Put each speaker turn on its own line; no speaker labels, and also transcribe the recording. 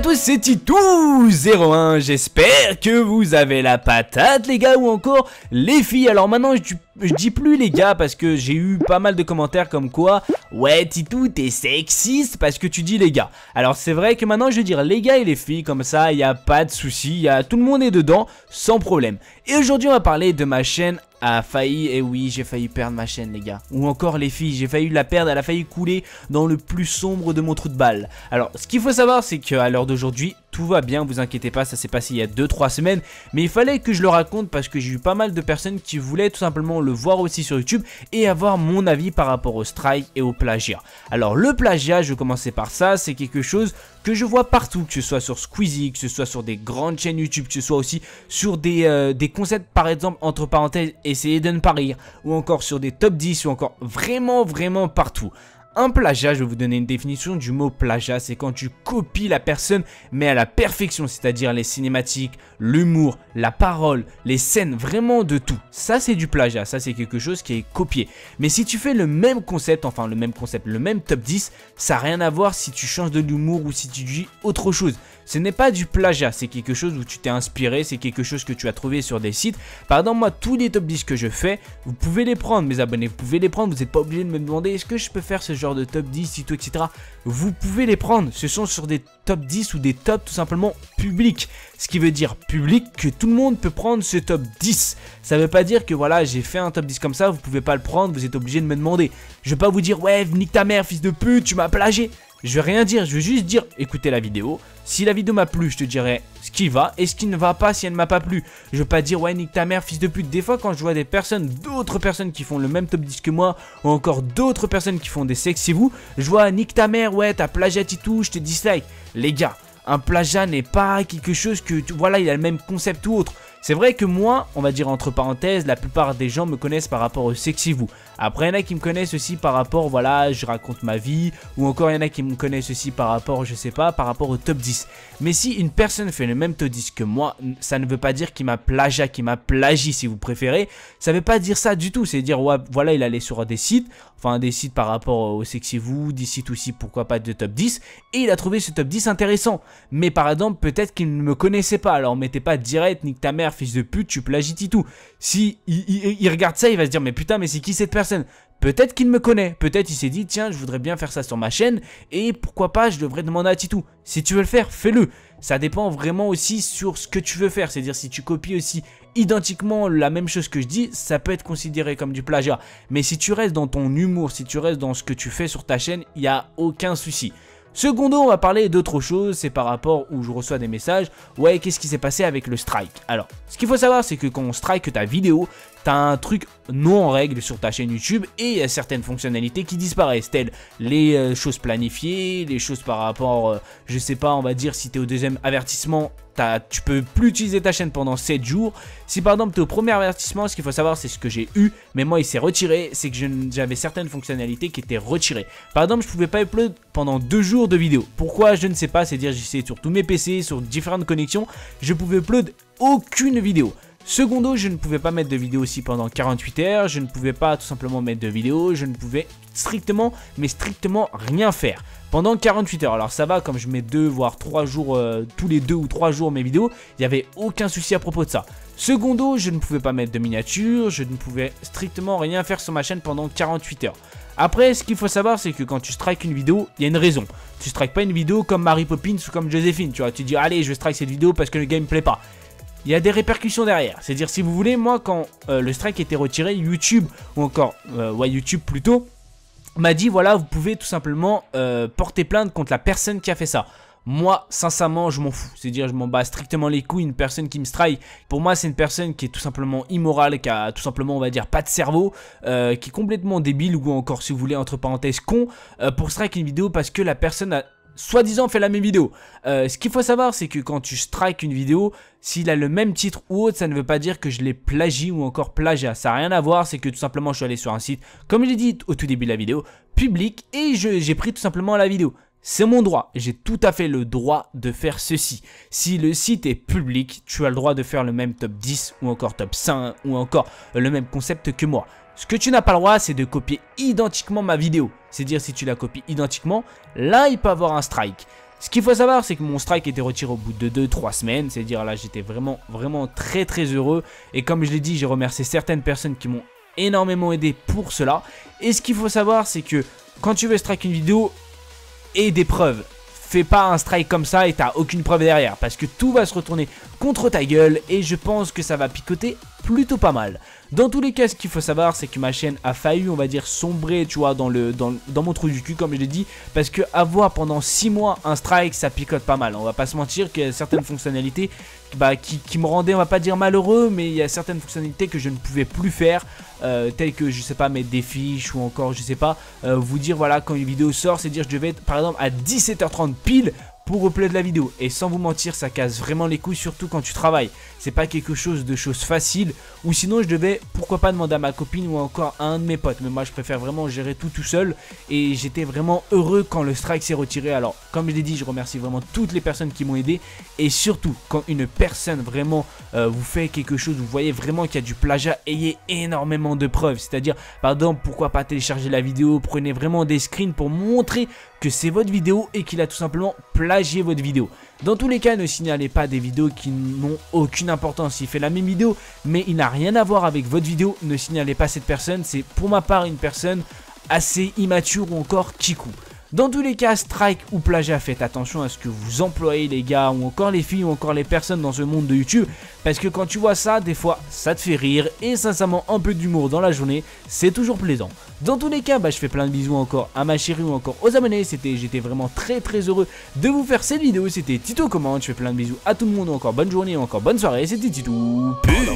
tous, c'est Titou01, j'espère que vous avez la patate les gars ou encore les filles. Alors maintenant je dis plus les gars parce que j'ai eu pas mal de commentaires comme quoi ouais Titou t'es sexiste parce que tu dis les gars. Alors c'est vrai que maintenant je vais dire les gars et les filles, comme ça il n'y a pas de souci, tout le monde est dedans sans problème. Et aujourd'hui on va parler de ma chaîne a failli, et oui j'ai failli perdre ma chaîne les gars. Ou encore les filles, j'ai failli la perdre, elle a failli couler dans le plus sombre de mon trou de balle. Alors ce qu'il faut savoir c'est qu'à l'heure d'aujourd'hui tout va bien, vous inquiétez pas, ça s'est passé il y a 2-3 semaines. Mais il fallait que je le raconte parce que j'ai eu pas mal de personnes qui voulaient tout simplement le voir aussi sur YouTube et avoir mon avis par rapport au strike et au plagiat. Alors le plagiat, je vais commencer par ça, c'est quelque chose que je vois partout, que ce soit sur Squeezie, que ce soit sur des grandes chaînes YouTube, que ce soit aussi sur des concepts par exemple entre parenthèses essayez de ne pas rire, ou encore sur des top 10 ou encore vraiment partout. Un plagiat, je vais vous donner une définition du mot plagiat, c'est quand tu copies la personne mais à la perfection, c'est-à-dire les cinématiques, l'humour, la parole, les scènes, vraiment de tout. Ça c'est du plagiat, ça c'est quelque chose qui est copié. Mais si tu fais le même concept, le même top 10, ça n'a rien à voir si tu changes de l'humour ou si tu dis autre chose. Ce n'est pas du plagiat, c'est quelque chose où tu t'es inspiré, c'est quelque chose que tu as trouvé sur des sites. Par exemple, moi, tous les top 10 que je fais, vous pouvez les prendre, mes abonnés, vous pouvez les prendre. Vous n'êtes pas obligé de me demander est-ce que je peux faire ce genre de top 10, etc. Vous pouvez les prendre. Ce sont sur des top 10 ou des tops tout simplement publics. Ce qui veut dire public que tout le monde peut prendre ce top 10. Ça ne veut pas dire que voilà, j'ai fait un top 10 comme ça, vous pouvez pas le prendre, vous êtes obligé de me demander. Je vais pas vous dire ouais, nique ta mère, fils de pute, tu m'as plagié. Je vais rien dire, je vais juste dire écoutez la vidéo. Si la vidéo m'a plu, je te dirai ce qui va et ce qui ne va pas si elle ne m'a pas plu. Je vais pas dire ouais nique ta mère fils de pute. Des fois quand je vois des personnes, d'autres personnes qui font le même top 10 que moi, ou encore d'autres personnes qui font des sexy vous, je vois nique ta mère, ouais t'as plagiat Titou, je te dislike. Les gars, un plagiat n'est pas quelque chose que voilà il a le même concept ou autre. C'est vrai que moi, on va dire entre parenthèses, la plupart des gens me connaissent par rapport au sexy vous. Après, il y en a qui me connaissent aussi par rapport, voilà, je raconte ma vie. Ou encore, il y en a qui me connaissent aussi par rapport, je sais pas, par rapport au top 10. Mais si une personne fait le même top 10 que moi, ça ne veut pas dire qu'il m'a plagiat, qu'il m'a plagié si vous préférez. Ça ne veut pas dire ça du tout. C'est dire, ouais, voilà, il allait sur des sites. Enfin, des sites par rapport au sexy vous, des sites aussi, pourquoi pas de top 10. Et il a trouvé ce top 10 intéressant. Mais par exemple, peut-être qu'il ne me connaissait pas. Alors, mettez pas direct, nique ta mère, fils de pute, tu plagies Titou. Si il regarde ça, il va se dire mais putain, mais c'est qui cette personne? Peut-être qu'il me connaît, peut-être il s'est dit tiens, je voudrais bien faire ça sur ma chaîne et pourquoi pas, je devrais demander à Titou. Si tu veux le faire, fais-le. Ça dépend vraiment aussi sur ce que tu veux faire, c'est-à-dire si tu copies aussi identiquement la même chose que je dis, ça peut être considéré comme du plagiat. Mais si tu restes dans ton humour, si tu restes dans ce que tu fais sur ta chaîne, il n'y a aucun souci. Secondo, on va parler d'autre chose, c'est par rapport où je reçois des messages. Ouais, qu'est-ce qui s'est passé avec le strike? Alors, ce qu'il faut savoir, c'est que quand on strike ta vidéo, t'as un truc non en règle sur ta chaîne YouTube et il y a certaines fonctionnalités qui disparaissent, telles les choses planifiées, les choses par rapport, je sais pas, on va dire si t'es au deuxième avertissement, tu peux plus utiliser ta chaîne pendant 7 jours. Si par exemple tu es au premier avertissement, ce qu'il faut savoir c'est ce que j'ai eu, mais moi il s'est retiré, c'est que j'avais certaines fonctionnalités qui étaient retirées. Par exemple je pouvais pas upload pendant 2 jours de vidéo. Pourquoi je ne sais pas, c'est dire j'ai essayé sur tous mes PC, sur différentes connexions, je pouvais upload aucune vidéo. Secondo, je ne pouvais pas mettre de vidéo aussi pendant 48 heures, je ne pouvais pas tout simplement mettre de vidéo, je ne pouvais strictement, mais strictement rien faire pendant 48 heures. Alors ça va, comme je mets 2 voire 3 jours, tous les 2 ou 3 jours mes vidéos, il n'y avait aucun souci à propos de ça. Secondo, je ne pouvais pas mettre de miniature, je ne pouvais strictement rien faire sur ma chaîne pendant 48 heures. Après, ce qu'il faut savoir, c'est que quand tu strikes une vidéo, il y a une raison. Tu strikes pas une vidéo comme Mary Poppins ou comme Joséphine, tu vois, tu dis allez je strike cette vidéo parce que le game me plaît pas. Il y a des répercussions derrière. C'est-à-dire, si vous voulez, moi, quand le strike était retiré, YouTube, ou encore, YouTube plutôt, m'a dit, voilà, vous pouvez tout simplement porter plainte contre la personne qui a fait ça. Moi, sincèrement, je m'en fous. C'est-à-dire, je m'en bats strictement les couilles. Une personne qui me strike, pour moi, c'est une personne qui est tout simplement immorale, qui a tout simplement, on va dire, pas de cerveau, qui est complètement débile, ou encore, si vous voulez, entre parenthèses, con, pour strike une vidéo parce que la personne a soi-disant fait la même vidéo. Ce qu'il faut savoir, c'est que quand tu strikes une vidéo, s'il a le même titre ou autre, ça ne veut pas dire que je l'ai plagié ou encore plagiat. Ça n'a rien à voir, c'est que tout simplement je suis allé sur un site, comme je l'ai dit au tout début de la vidéo, public, et j'ai pris tout simplement la vidéo. C'est mon droit, j'ai tout à fait le droit de faire ceci. Si le site est public, tu as le droit de faire le même top 10 ou encore top 5 ou encore le même concept que moi. Ce que tu n'as pas le droit, c'est de copier identiquement ma vidéo. C'est-à-dire si tu la copies identiquement, là il peut avoir un strike. Ce qu'il faut savoir, c'est que mon strike était retiré au bout de 2-3 semaines, c'est-à-dire là j'étais vraiment très heureux, et comme je l'ai dit, j'ai remercié certaines personnes qui m'ont énormément aidé pour cela. Et ce qu'il faut savoir, c'est que quand tu veux strike une vidéo, et des preuves. Fais pas un strike comme ça et t'as aucune preuve derrière, parce que tout va se retourner contre ta gueule et je pense que ça va picoter plutôt pas mal. Dans tous les cas, ce qu'il faut savoir, c'est que ma chaîne a failli, on va dire, sombrer, tu vois, dans mon trou du cul, comme je l'ai dit, parce que avoir pendant 6 mois un strike, ça picote pas mal. On va pas se mentir qu'il y a certaines fonctionnalités qui me rendaient, on va pas dire malheureux, mais il y a certaines fonctionnalités que je ne pouvais plus faire, telles que, je sais pas, mettre des fiches ou encore, je sais pas, vous dire, voilà, quand une vidéo sort, c'est dire je devais être, par exemple, à 17h30 pile pour upload la vidéo. Et sans vous mentir, ça casse vraiment les couilles, surtout quand tu travailles. C'est pas quelque chose de facile. Ou sinon, je devais, pourquoi pas, demander à ma copine ou encore à un de mes potes. Mais moi, je préfère vraiment gérer tout seul. Et j'étais vraiment heureux quand le strike s'est retiré. Alors, comme je l'ai dit, je remercie vraiment toutes les personnes qui m'ont aidé. Et surtout, quand une personne vraiment vous fait quelque chose, vous voyez vraiment qu'il y a du plagiat, ayez énormément de preuves. C'est-à-dire, par exemple, pourquoi pas télécharger la vidéo, prenez vraiment des screens pour montrer que c'est votre vidéo et qu'il a tout simplement plagié votre vidéo. Dans tous les cas, ne signalez pas des vidéos qui n'ont aucune importance. Il fait la même vidéo, mais il n'a rien à voir avec votre vidéo. Ne signalez pas cette personne. C'est pour ma part une personne assez immature ou encore kikou. Dans tous les cas, strike ou plagiat, faites attention à ce que vous employez les gars, ou encore les filles, ou encore les personnes dans ce monde de YouTube. Parce que quand tu vois ça, des fois, ça te fait rire. Et sincèrement, un peu d'humour dans la journée, c'est toujours plaisant. Dans tous les cas, je fais plein de bisous encore à ma chérie ou encore aux abonnés. J'étais vraiment très heureux de vous faire cette vidéo. C'était Tito Commente. Je fais plein de bisous à tout le monde. Encore bonne journée, encore bonne soirée. C'était Tito. Peace.